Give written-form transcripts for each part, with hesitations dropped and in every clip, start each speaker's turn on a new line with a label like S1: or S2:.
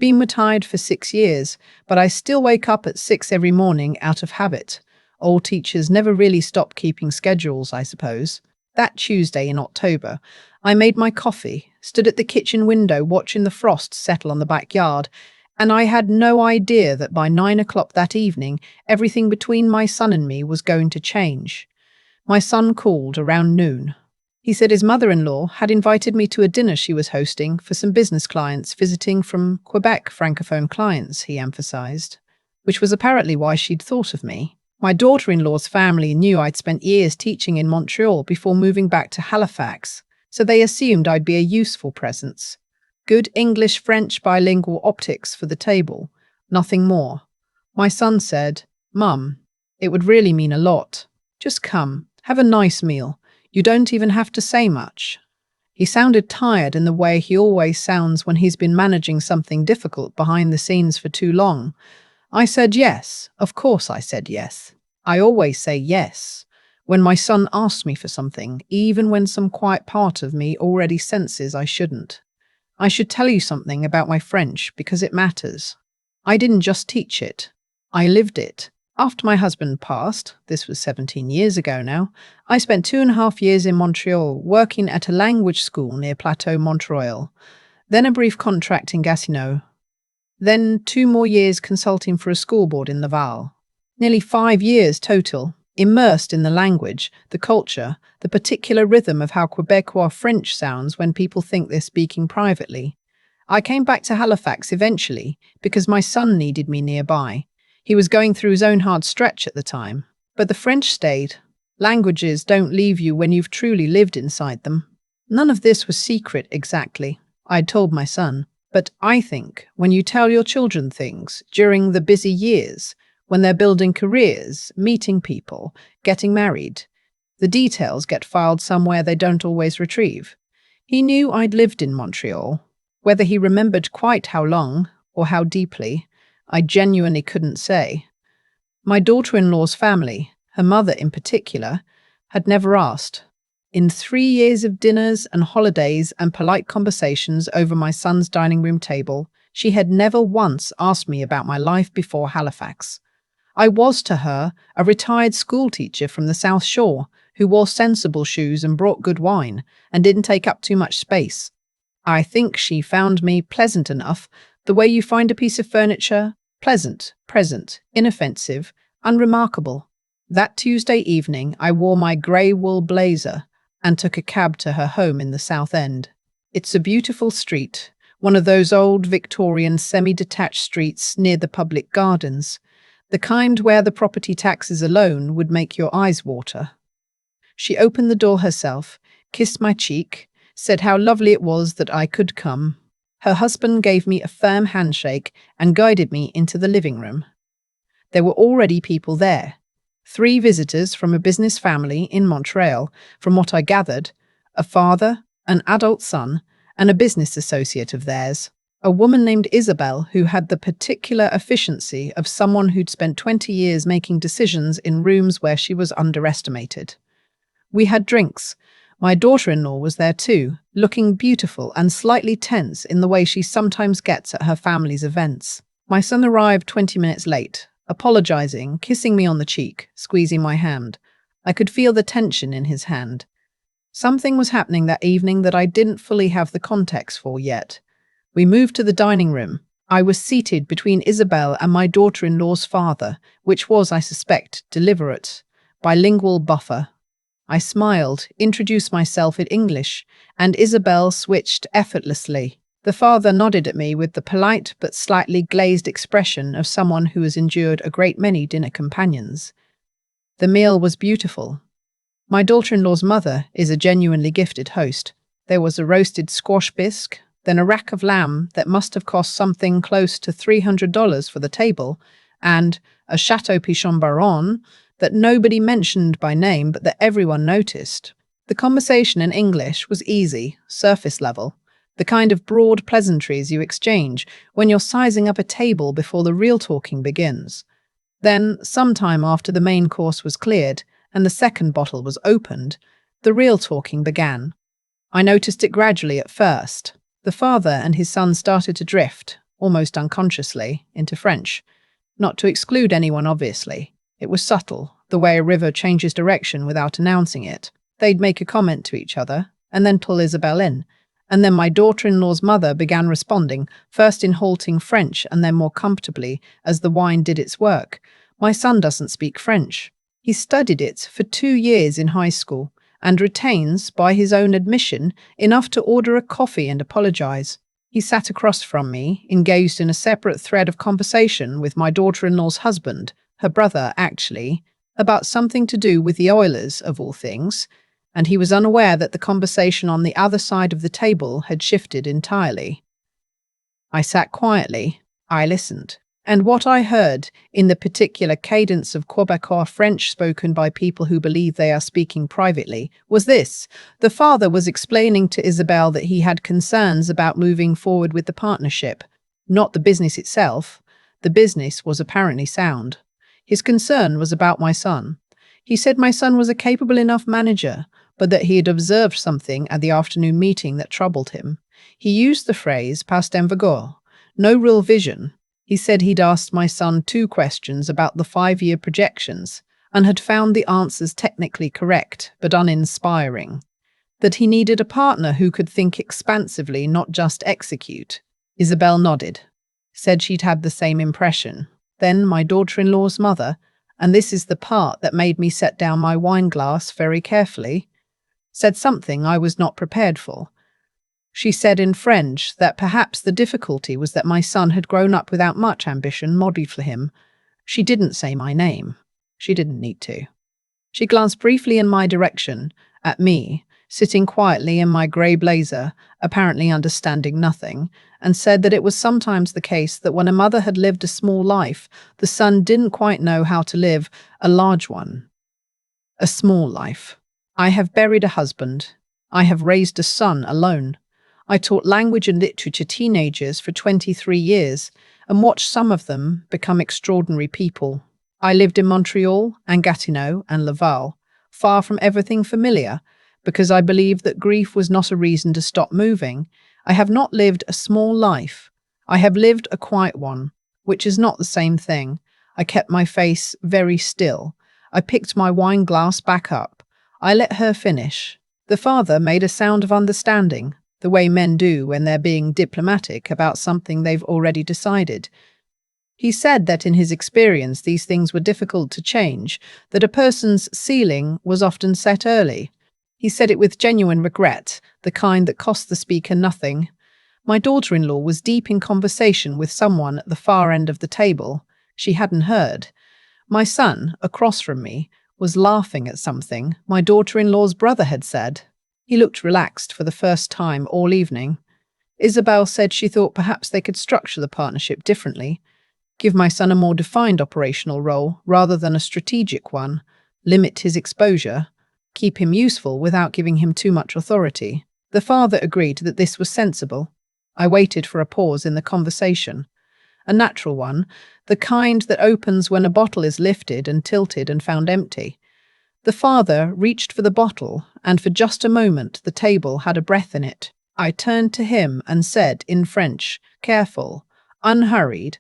S1: been retired for 6 years, but I still wake up at 6 every morning out of habit. Old teachers never really stop keeping schedules, I suppose. That Tuesday in October, I made my coffee, stood at the kitchen window watching the frost settle on the backyard, and I had no idea that by 9 o'clock that evening, everything between my son and me was going to change. My son called around noon. He said his mother-in-law had invited me to a dinner she was hosting for some business clients visiting from Quebec Francophone clients, he emphasized, which was apparently why she'd thought of me. My daughter-in-law's family knew I'd spent years teaching in Montreal before moving back to Halifax, so they assumed I'd be a useful presence. Good English-French bilingual optics for the table, nothing more. My son said, "Mum, it would really mean a lot. Just come, have a nice meal. You don't even have to say much." He sounded tired in the way he always sounds when he's been managing something difficult behind the scenes for too long. I said yes. Of course I said yes. I always say yes when my son asks me for something, even when some quiet part of me already senses I shouldn't. I should tell you something about my French because it matters. I didn't just teach it. I lived it. After my husband passed, this was 17 years ago now, I spent 2.5 years in Montreal working at a language school near Plateau, Montreal, then a brief contract in Gatineau, then 2 more years consulting for a school board in Laval. Nearly 5 years total, immersed in the language, the culture, the particular rhythm of how Québécois French sounds when people think they're speaking privately. I came back to Halifax eventually because my son needed me nearby. He was going through his own hard stretch at the time, but the French stayed. Languages don't leave you when you've truly lived inside them. None of this was secret exactly, I'd told my son, but I think when you tell your children things during the busy years, when they're building careers, meeting people, getting married, the details get filed somewhere they don't always retrieve. He knew I'd lived in Montreal. Whether he remembered quite how long or how deeply, I genuinely couldn't say. My daughter-in-law's family, her mother in particular, had never asked. In 3 years of dinners and holidays and polite conversations over my son's dining room table, she had never once asked me about my life before Halifax. I was to her a retired schoolteacher from the South Shore who wore sensible shoes and brought good wine and didn't take up too much space. I think she found me pleasant enough, the way you find a piece of furniture, pleasant, present, inoffensive, unremarkable. That Tuesday evening, I wore my grey wool blazer and took a cab to her home in the South End. It's a beautiful street, one of those old Victorian semi-detached streets near the public gardens, the kind where the property taxes alone would make your eyes water. She opened the door herself, kissed my cheek, said how lovely it was that I could come. Her husband gave me a firm handshake and guided me into the living room. There were already people there. 3 visitors from a business family in Montreal, from what I gathered, a father, an adult son, and a business associate of theirs, a woman named Isabel who had the particular efficiency of someone who'd spent 20 years making decisions in rooms where she was underestimated. We had drinks. My daughter-in-law was there too, looking beautiful and slightly tense in the way she sometimes gets at her family's events. My son arrived 20 minutes late, apologizing, kissing me on the cheek, squeezing my hand. I could feel the tension in his hand. Something was happening that evening that I didn't fully have the context for yet. We moved to the dining room. I was seated between Isabel and my daughter-in-law's father, which was, I suspect, deliberate, bilingual buffer. I smiled, introduced myself in English, and Isabel switched effortlessly. The father nodded at me with the polite but slightly glazed expression of someone who has endured a great many dinner companions. The meal was beautiful. My daughter-in-law's mother is a genuinely gifted host. There was a roasted squash bisque, then a rack of lamb that must have cost something close to $300 for the table, and a Chateau Pichon Baron that nobody mentioned by name but that everyone noticed. The conversation in English was easy, surface level, the kind of broad pleasantries you exchange when you're sizing up a table before the real talking begins. Then, sometime after the main course was cleared and the second bottle was opened, the real talking began. I noticed it gradually at first. The father and his son started to drift, almost unconsciously, into French. Not to exclude anyone, obviously. It was subtle, the way a river changes direction without announcing it. They'd make a comment to each other, and then pull Isabel in. And then my daughter-in-law's mother began responding, first in halting French and then more comfortably, as the wine did its work. My son doesn't speak French. He studied it for 2 years in high school, and retains, by his own admission, enough to order a coffee and apologize. He sat across from me, engaged in a separate thread of conversation with my daughter-in-law's husband, her brother actually, about something to do with the Oilers, of all things, and he was unaware that the conversation on the other side of the table had shifted entirely. I sat quietly. I listened. And what I heard, in the particular cadence of Québécois French spoken by people who believe they are speaking privately, was this. The father was explaining to Isabel that he had concerns about moving forward with the partnership, not the business itself. The business was apparently sound. His concern was about my son. He said my son was a capable enough manager, but that he had observed something at the afternoon meeting that troubled him. He used the phrase pas en vigueur, no real vision. He said he'd asked my son 2 questions about the 5-year projections and had found the answers technically correct but uninspiring. That he needed a partner who could think expansively, not just execute. Isabel nodded, said she'd had the same impression. Then my daughter-in-law's mother, and this is the part that made me set down my wine glass very carefully, said something I was not prepared for. She said in French that perhaps the difficulty was that my son had grown up without much ambition modeled for him. She didn't say my name. She didn't need to. She glanced briefly in my direction, at me, sitting quietly in my grey blazer, apparently understanding nothing, and said that it was sometimes the case that when a mother had lived a small life, the son didn't quite know how to live a large one. A small life. I have buried a husband. I have raised a son alone. I taught language and literature teenagers for 23 years and watched some of them become extraordinary people. I lived in Montreal and Gatineau and Laval, far from everything familiar, because I believed that grief was not a reason to stop moving. I have not lived a small life. I have lived a quiet one, which is not the same thing. I kept my face very still. I picked my wine glass back up. I let her finish. The father made a sound of understanding, the way men do when they're being diplomatic about something they've already decided. He said that in his experience these things were difficult to change, that a person's ceiling was often set early. He said it with genuine regret, the kind that cost the speaker nothing. My daughter-in-law was deep in conversation with someone at the far end of the table. She hadn't heard. My son, across from me, was laughing at something my daughter-in-law's brother had said. He looked relaxed for the first time all evening. Isabel said she thought perhaps they could structure the partnership differently, give my son a more defined operational role rather than a strategic one, limit his exposure, keep him useful without giving him too much authority. The father agreed that this was sensible. I waited for a pause in the conversation. A natural one, the kind that opens when a bottle is lifted and tilted and found empty. The father reached for the bottle, and for just a moment the table had a breath in it. I turned to him and said in French, careful, unhurried,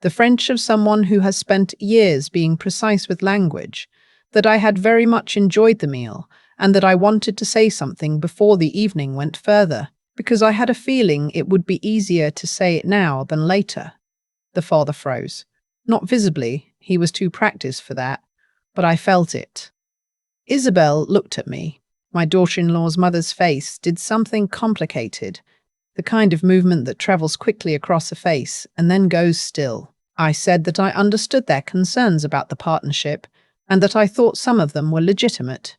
S1: the French of someone who has spent years being precise with language, that I had very much enjoyed the meal, and that I wanted to say something before the evening went further, because I had a feeling it would be easier to say it now than later. The father froze. Not visibly, he was too practiced for that, but I felt it. Isabel looked at me. My daughter-in-law's mother's face did something complicated, the kind of movement that travels quickly across a face and then goes still. I said that I understood their concerns about the partnership and that I thought some of them were legitimate.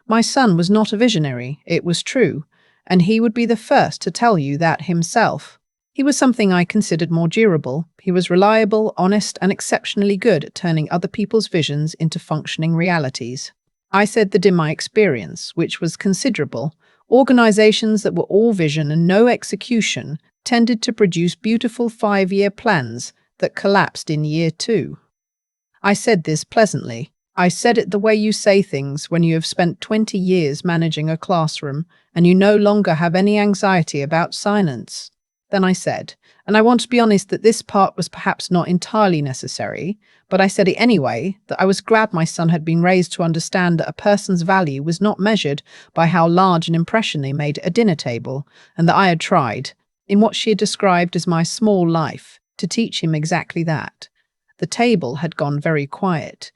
S1: My son was not a visionary, it was true, and he would be the first to tell you that himself. He was something I considered more durable. He was reliable, honest, and exceptionally good at turning other people's visions into functioning realities. I said that in my experience, which was considerable, organizations that were all vision and no execution tended to produce beautiful 5-year plans that collapsed in year 2. I said this pleasantly. I said it the way you say things when you have spent 20 years managing a classroom and you no longer have any anxiety about silence. Then I said, and I want to be honest that this part was perhaps not entirely necessary, but I said it anyway, that I was glad my son had been raised to understand that a person's value was not measured by how large an impression they made at a dinner table, and that I had tried, in what she had described as my small life, to teach him exactly that. The table had gone very quiet.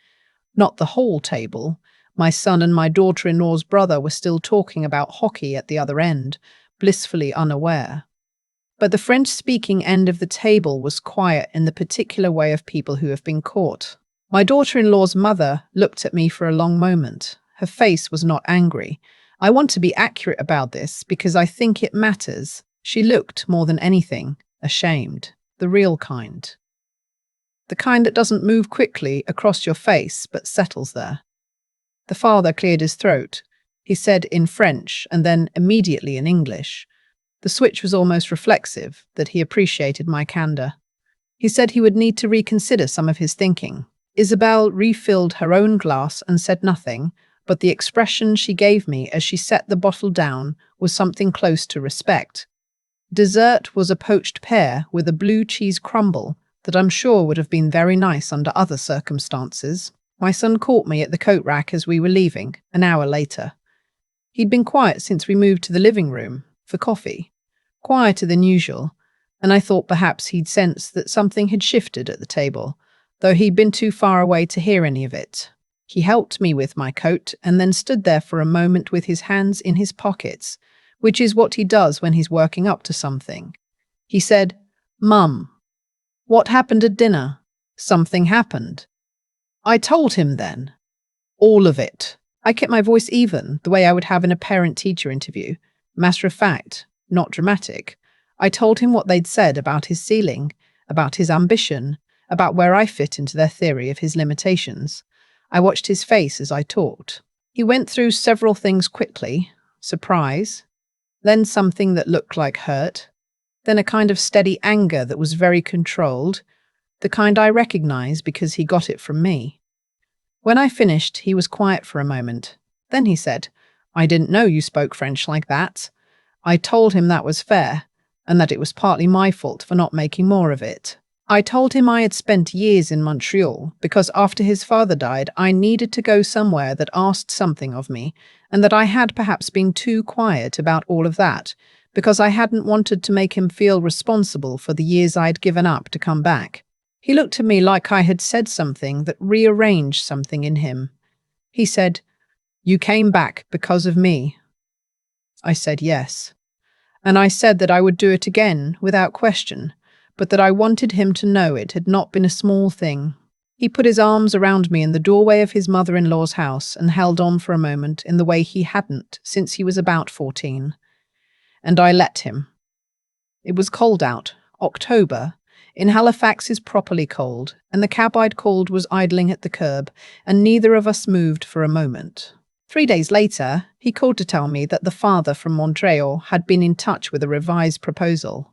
S1: Not the whole table. My son and my daughter-in-law's brother were still talking about hockey at the other end, blissfully unaware. But the French-speaking end of the table was quiet in the particular way of people who have been caught. My daughter-in-law's mother looked at me for a long moment. Her face was not angry. I want to be accurate about this because I think it matters. She looked, more than anything, ashamed. The real kind. The kind that doesn't move quickly across your face but settles there. The father cleared his throat. He said in French and then immediately in English. The switch was almost reflexive, that he appreciated my candor. He said he would need to reconsider some of his thinking. Isabelle refilled her own glass and said nothing, but the expression she gave me as she set the bottle down was something close to respect. Dessert was a poached pear with a blue cheese crumble that I'm sure would have been very nice under other circumstances. My son caught me at the coat rack as we were leaving, an hour later. He'd been quiet since we moved to the living room for coffee, quieter than usual, and I thought perhaps he'd sensed that something had shifted at the table, though he'd been too far away to hear any of it. He helped me with my coat and then stood there for a moment with his hands in his pockets, which is what he does when he's working up to something. He said, "Mum, what happened at dinner?" "Something happened." I told him then. All of it. I kept my voice even, the way I would have in a parent-teacher interview. Matter of fact, not dramatic. I told him what they'd said about his ceiling, about his ambition, about where I fit into their theory of his limitations. I watched his face as I talked. He went through several things quickly. Surprise, then something that looked like hurt, then a kind of steady anger that was very controlled, the kind I recognized because he got it from me. When I finished, he was quiet for a moment. Then he said, "I didn't know you spoke French like that." I told him that was fair, and that it was partly my fault for not making more of it. I told him I had spent years in Montreal because after his father died, I needed to go somewhere that asked something of me, and that I had perhaps been too quiet about all of that, because I hadn't wanted to make him feel responsible for the years I'd given up to come back. He looked at me like I had said something that rearranged something in him. He said, "You came back because of me." I said yes. And I said that I would do it again without question, but that I wanted him to know it had not been a small thing. He put his arms around me in the doorway of his mother-in-law's house and held on for a moment in the way he hadn't since he was about 14. And I let him. It was cold out, October. In Halifax is properly cold, and the cab I'd called was idling at the curb, and neither of us moved for a moment. 3 days later, he called to tell me that the father from Montreal had been in touch with a revised proposal.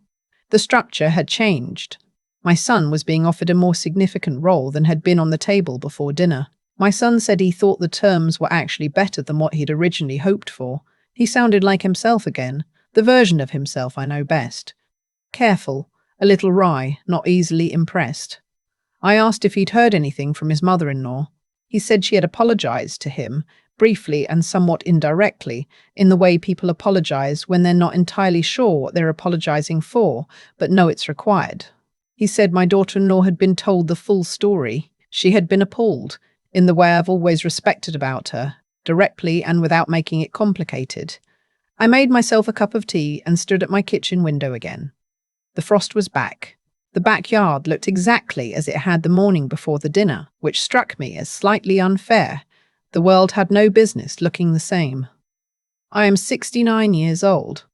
S1: The structure had changed. My son was being offered a more significant role than had been on the table before dinner. My son said he thought the terms were actually better than what he'd originally hoped for. He sounded like himself again, the version of himself I know best. Careful, a little wry, not easily impressed. I asked if he'd heard anything from his mother-in-law. He said she had apologized to him, briefly and somewhat indirectly, in the way people apologize when they're not entirely sure what they're apologizing for, but know it's required. He said my daughter-in-law had been told the full story. She had been appalled, in the way I've always respected about her, directly and without making it complicated. I made myself a cup of tea and stood at my kitchen window again. The frost was back. The backyard looked exactly as it had the morning before the dinner, which struck me as slightly unfair. The world had no business looking the same. I am 69 years old.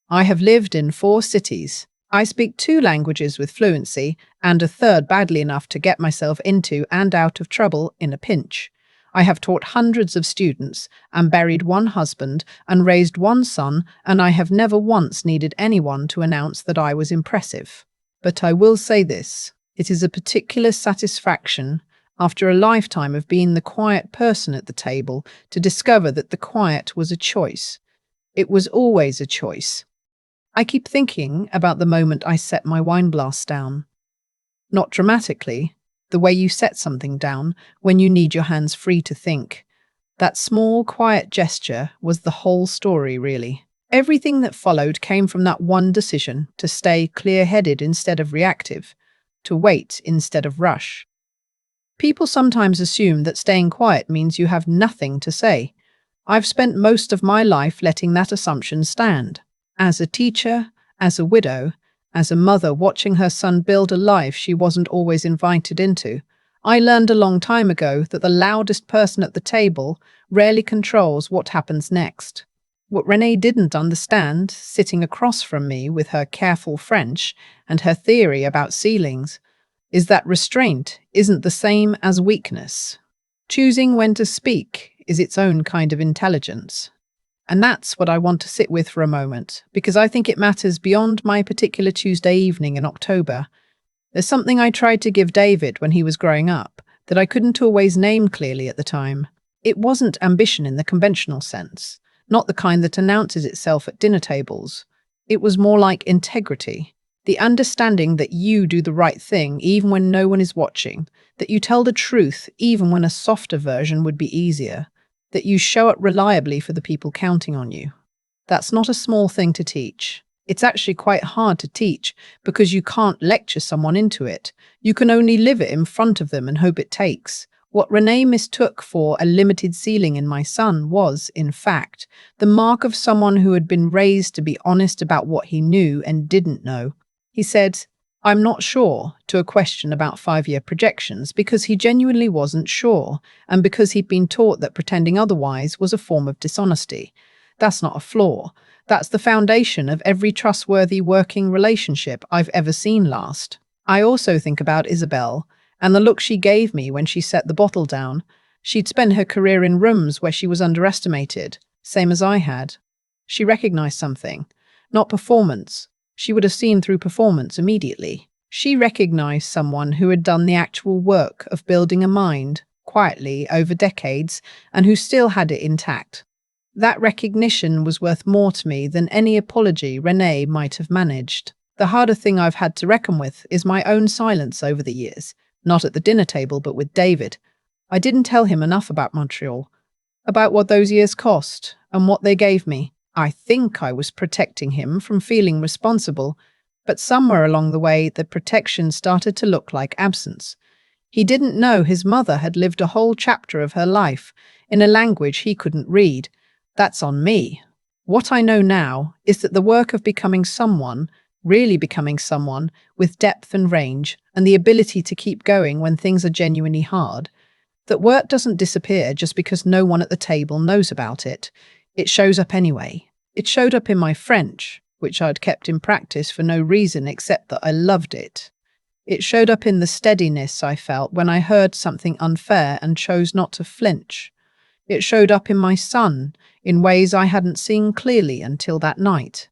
S1: I have lived in 4 cities. I speak 2 languages with fluency, and a third badly enough to get myself into and out of trouble in a pinch. I have taught hundreds of students, and buried 1 husband, and raised 1 son, and I have never once needed anyone to announce that I was impressive. But I will say this, it is a particular satisfaction, after a lifetime of being the quiet person at the table, to discover that the quiet was a choice. It was always a choice. I keep thinking about the moment I set my wine glass down. Not dramatically, the way you set something down when you need your hands free to think. That small, quiet gesture was the whole story, really. Everything that followed came from that one decision to stay clear-headed instead of reactive, to wait instead of rush. People sometimes assume that staying quiet means you have nothing to say. I've spent most of my life letting that assumption stand. As a teacher, as a widow, as a mother watching her son build a life she wasn't always invited into, I learned a long time ago that the loudest person at the table rarely controls what happens next. What Renee didn't understand, sitting across from me with her careful French and her theory about ceilings, is that restraint isn't the same as weakness. Choosing when to speak is its own kind of intelligence. And that's what I want to sit with for a moment, because I think it matters beyond my particular Tuesday evening in October. There's something I tried to give David when he was growing up that I couldn't always name clearly at the time. It wasn't ambition in the conventional sense, not the kind that announces itself at dinner tables. It was more like integrity. The understanding that you do the right thing even when no one is watching, that you tell the truth even when a softer version would be easier, that you show up reliably for the people counting on you. That's not a small thing to teach. It's actually quite hard to teach because you can't lecture someone into it. You can only live it in front of them and hope it takes. What Renee mistook for a limited ceiling in my son was, in fact, the mark of someone who had been raised to be honest about what he knew and didn't know. He said, "I'm not sure," to a question about 5-year projections because he genuinely wasn't sure, and because he'd been taught that pretending otherwise was a form of dishonesty. That's not a flaw. That's the foundation of every trustworthy working relationship I've ever seen last. I also think about Isabel and the look she gave me when she set the bottle down. She'd spent her career in rooms where she was underestimated, same as I had. She recognized something, not performance. She would have seen through performance immediately. She recognized someone who had done the actual work of building a mind, quietly, over decades, and who still had it intact. That recognition was worth more to me than any apology Renee might have managed. The harder thing I've had to reckon with is my own silence over the years, not at the dinner table but with David. I didn't tell him enough about Montreal, about what those years cost and what they gave me. I think I was protecting him from feeling responsible, but somewhere along the way the protection started to look like absence. He didn't know his mother had lived a whole chapter of her life in a language he couldn't read. That's on me. What I know now is that the work of becoming someone, really becoming someone, with depth and range, and the ability to keep going when things are genuinely hard, that work doesn't disappear just because no one at the table knows about it. It shows up anyway. It showed up in my French, which I'd kept in practice for no reason except that I loved it. It showed up in the steadiness I felt when I heard something unfair and chose not to flinch. It showed up in my son, in ways I hadn't seen clearly until that night.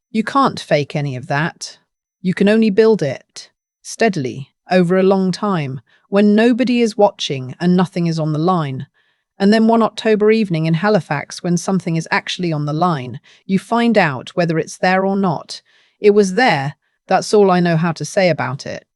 S1: You can't fake any of that. You can only build it, steadily, over a long time, when nobody is watching and nothing is on the line. And then one October evening in Halifax, when something is actually on the line, you find out whether it's there or not. It was there. That's all I know how to say about it.